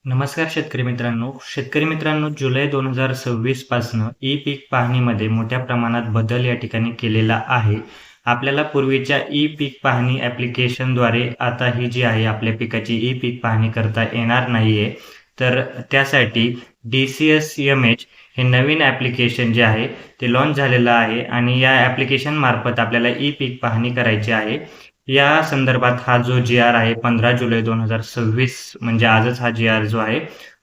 नमस्कार शेतकरी मित्रांनो, जुलै 2026 पासनं ई पीक पाहणीमध्ये मोठ्या प्रमाणात बदल या ठिकाणी केलेला आहे. आपल्याला पूर्वीच्या ई पीक पाहणी ॲप्लिकेशनद्वारे आता ही जी आहे आपल्या पिकाची ई पीक पाहणी करता येणार नाहीये. तर त्यासाठी DCSMH हे नवीन ॲप्लिकेशन जे आहे ते लॉन्च झालेलं आहे आणि या ॲप्लिकेशनमार्फत आपल्याला ई पीक पाहणी करायची आहे. या संदर्भात हा जो जी-आर आहे 15 जुलै 2026 म्हणजे आजच हा जी-आर जो आहे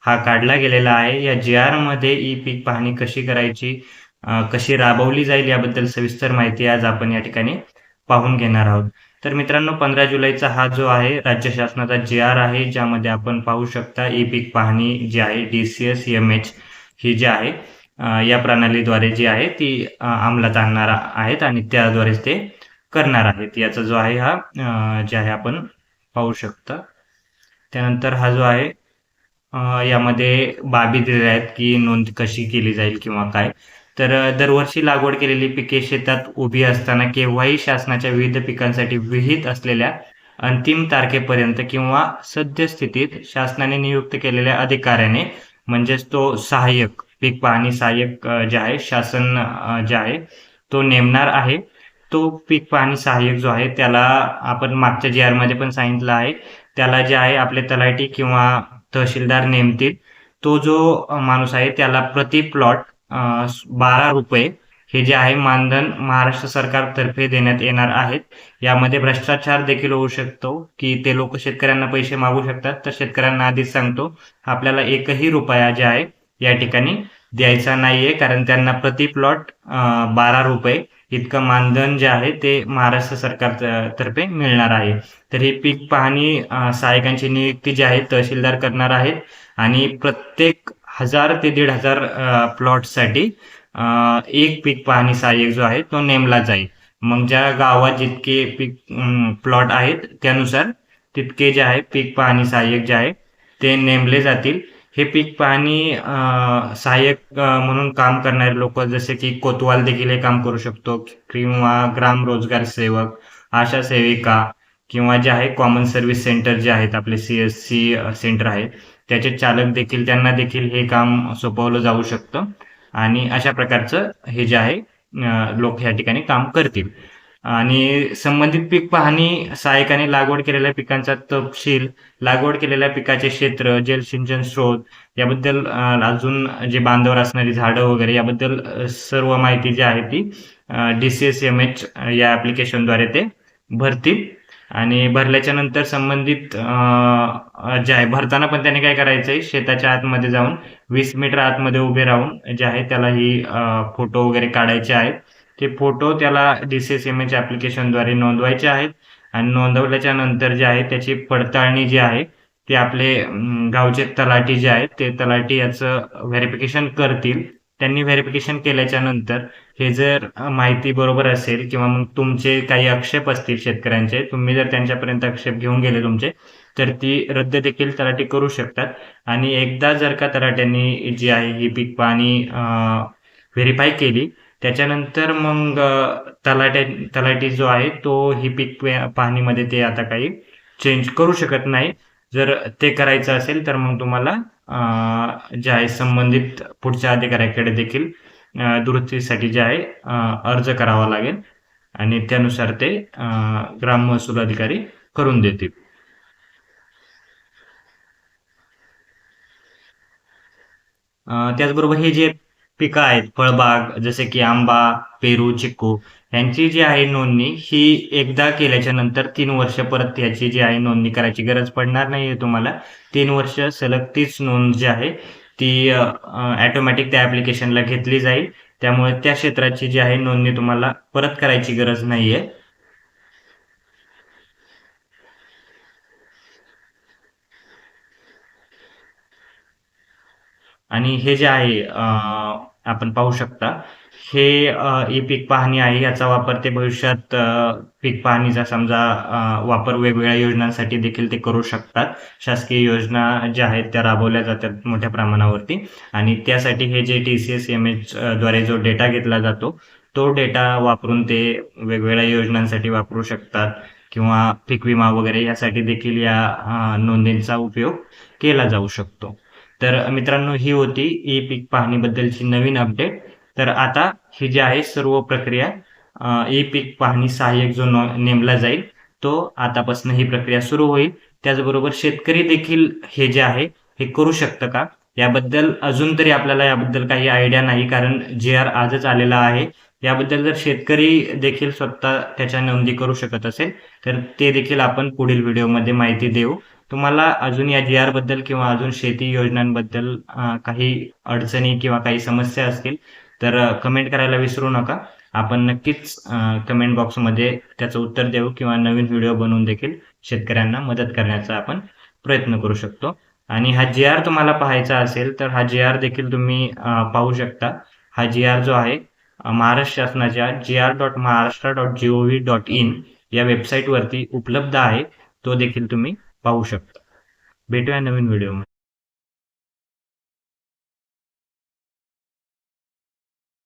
हा काढला गेलेला आहे. या जी-आरमध्ये ई पीक पाहणी कशी करायची, कशी राबवली जाईल याबद्दल सविस्तर माहिती आज आपण या ठिकाणी पाहून घेणार आहोत. तर मित्रांनो, 15 जुलैचा हा जो आहे राज्य शासनाचा जी-आर आहे, ज्यामध्ये आपण पाहू शकता ई पीक पाहणी जी आहे DCSMH ही जी आहे या प्रणालीद्वारे जी आहे ती अंमलात आणणार आहेत आणि त्याद्वारेच ते करणार आहेत. याचा जो आहे हा जे आहे आपण पाहू शकता. त्यानंतर हा जो आहे यामध्ये बाबी दिलेल्या आहेत की नोंद कशी केली जाईल किंवा काय. तर दरवर्षी लागवड केलेली पिके शेतात उभी असताना केव्हाही शासनाच्या विविध पिकांसाठी विहित असलेल्या अंतिम तारखेपर्यंत किंवा सद्यस्थितीत शासनाने नियुक्त केलेल्या अधिकाऱ्याने म्हणजेच तो सहाय्यक पीक पाहणी सहाय्यक जे आहे शासन जे आहे तो नेमणार आहे. तो पीक पाहणी सहाय्यक जो आहे त्याला आपण मागच्या जी-आर मध्ये पण सांगितलं आहे. त्याला जे आहे आपले तलाठी किंवा तहसीलदार नेमतील. तो जो माणूस आहे त्याला प्रति प्लॉट 12 रुपये हे जे आहे मानधन महाराष्ट्र सरकारतर्फे देण्यात येणार आहेत. यामध्ये भ्रष्टाचार देखील होऊ शकतो की ते लोक शेतकऱ्यांना पैसे मागू शकतात. तर शेतकऱ्यांना आधीच सांगतो, आपल्याला एकही रुपया जे आहे या ठिकाणी द्यायचा नाहीये, कारण त्यांना प्रति प्लॉट 12 रुपये इतकं मानधन जे आहे ते महाराष्ट्र सरकार तर्फे मिळणार आहे. तर ही पीक पाहणी सहाय्यकांची नियुक्ती जी आहे तहसीलदार करणार आहेत आणि प्रत्येक 1000 ते 1500 प्लॉटसाठी एक पीक पाहणी सहाय्यक जो आहे तो नेमला जाईल. मग ज्या गावात जितके पीक प्लॉट आहेत त्यानुसार तितके जे आहे पीक पाहणी सहाय्यक जे आहे ते नेमले जातील. हे पीक पाहणी सहाय्यक म्हणून काम करणारे लोक जसे की कोतवाल देखील हे काम करू शकतो किंवा ग्राम रोजगार सेवक, आशा सेविका किंवा जे आहे कॉमन सर्व्हिस सेंटर जे आहेत आपले CSC सेंटर आहेत त्याचे चालक देखील, त्यांना देखील हे काम सोपवलं जाऊ शकतं आणि अशा प्रकारचं हे जे आहे लोक या ठिकाणी काम करतील. आणि संबंधित पीक पाहणी सहाय्यकाने लागवड केलेल्या पिकांचा तपशील, लागवड केलेल्या पिकाचे क्षेत्र, जलसिंचन स्रोत याबद्दल अजून जे बांधावर असणारी झाडं वगैरे याबद्दल सर्व माहिती जी आहे ती DCSMH या ॲप्लिकेशनद्वारे ते भरतील. आणि भरल्याच्या नंतर संबंधित जे आहे भरताना पण त्याने काय करायचंय, शेताच्या आतमध्ये जाऊन 20 मीटर आतमध्ये उभे राहून जे आहे त्याला ही फोटो वगैरे काढायचे आहेत. ते फोटो त्याला DCSMH ॲप्लिकेशनद्वारे नोंदवायचे आहेत आणि नोंदवल्याच्या नंतर जे आहे त्याची पडताळणी जी आहे ते आपले गावचे तलाठी जे आहेत ते तलाठी याचं व्हेरिफिकेशन करतील. त्यांनी व्हेरिफिकेशन केल्याच्या नंतर हे जर माहिती बरोबर असेल किंवा मग तुमचे काही आक्षेप असतील शेतकऱ्यांचे, तुम्ही जर त्यांच्यापर्यंत आक्षेप घेऊन गेले तुमचे, तर ती रद्द देखील तलाठी करू शकतात. आणि एकदा जर का तलाट्यांनी जी आहे ही पीक पाहणी व्हेरीफाय केली त्याच्यानंतर मग तलाठी जो आहे तो ही पीक पाहणीमध्ये ते आता काही चेंज करू शकत नाही. जर ते करायचं असेल तर मग तुम्हाला जे आहे संबंधित पुढच्या अधिकाऱ्याकडे देखील दुरुस्तीसाठी जे आहे अर्ज करावा लागेल आणि त्यानुसार ते ग्राम महसूल अधिकारी करून देतील. त्याचबरोबर हे जे पिकं आहेत फळबाग जसे की आंबा, पेरू, चिक्कू यांची जी आहे नोंदणी ही एकदा केल्याच्या नंतर 3 वर्ष परत याची जी आहे नोंदणी करायची गरज पडणार नाहीये तुम्हाला. 3 वर्ष सलग तीच नोंद जी आहे ती ऑटोमॅटिक त्या ॲप्लिकेशनला घेतली जाईल. त्यामुळे त्या क्षेत्राची जी आहे नोंदणी तुम्हाला परत करायची गरज नाहीये. आणि हे जे आहे आपण पाहू शकता हे ई पीक पाहणी आहे. याचा वापर ते भविष्यात पीक पाहणीचा समजा वापर वेगवेगळ्या योजनांसाठी देखील ते करू शकतात. शासकीय योजना ज्या आहेत त्या राबवल्या जातात मोठ्या प्रमाणावरती आणि त्यासाठी हे जे DCSMH द्वारे जो डेटा घेतला जातो तो डेटा वापरून ते वेगवेगळ्या योजनांसाठी वापरू शकतात किंवा पीक विमा वगैरे यासाठी देखील या नोंदींचा उपयोग केला जाऊ शकतो. तर मित्रांनो, ही होती ई पीक पाहणीबद्दलची नवीन अपडेट. तर आता ही जी आहे सर्व प्रक्रिया ई पीक पाहणी सहाय्यक जो नेमला जाईल तो आतापासून ही प्रक्रिया सुरू होईल. त्याचबरोबर शेतकरी देखील हे जे आहे हे करू शकतं का, याबद्दल अजून तरी आपल्याला याबद्दल काही आयडिया नाही, कारण जी.आर. आजच आलेला आहे. याबद्दल जर शेतकरी देखील स्वतः त्याच्या नोंदी करू शकत असेल तर ते देखील आपण पुढील व्हिडिओमध्ये माहिती देऊ. तुम्हाला अजून या जी.आर. बद्दल किंवा अजून शेती योजनांबद्दल काही अडचणी किंवा काही समस्या असतील तर कमेंट करायला विसरू नका. आपण नक्कीच कमेंट बॉक्समध्ये त्याचं उत्तर देऊ किंवा नवीन व्हिडिओ बनवून देखील शेतकऱ्यांना मदत करण्याचा आपण प्रयत्न करू शकतो. आणि हा जी.आर. तुम्हाला पाहायचा असेल तर हा जी.आर. देखील तुम्ही पाहू शकता. हा जी.आर. जो आहे महाराष्ट्र शासनाच्या gr.maharashtra.gov.in या वेबसाईटवरती उपलब्ध आहे. तो देखील तुम्ही पाहू शकता. भेटूया नवीन व्हिडिओमध्ये.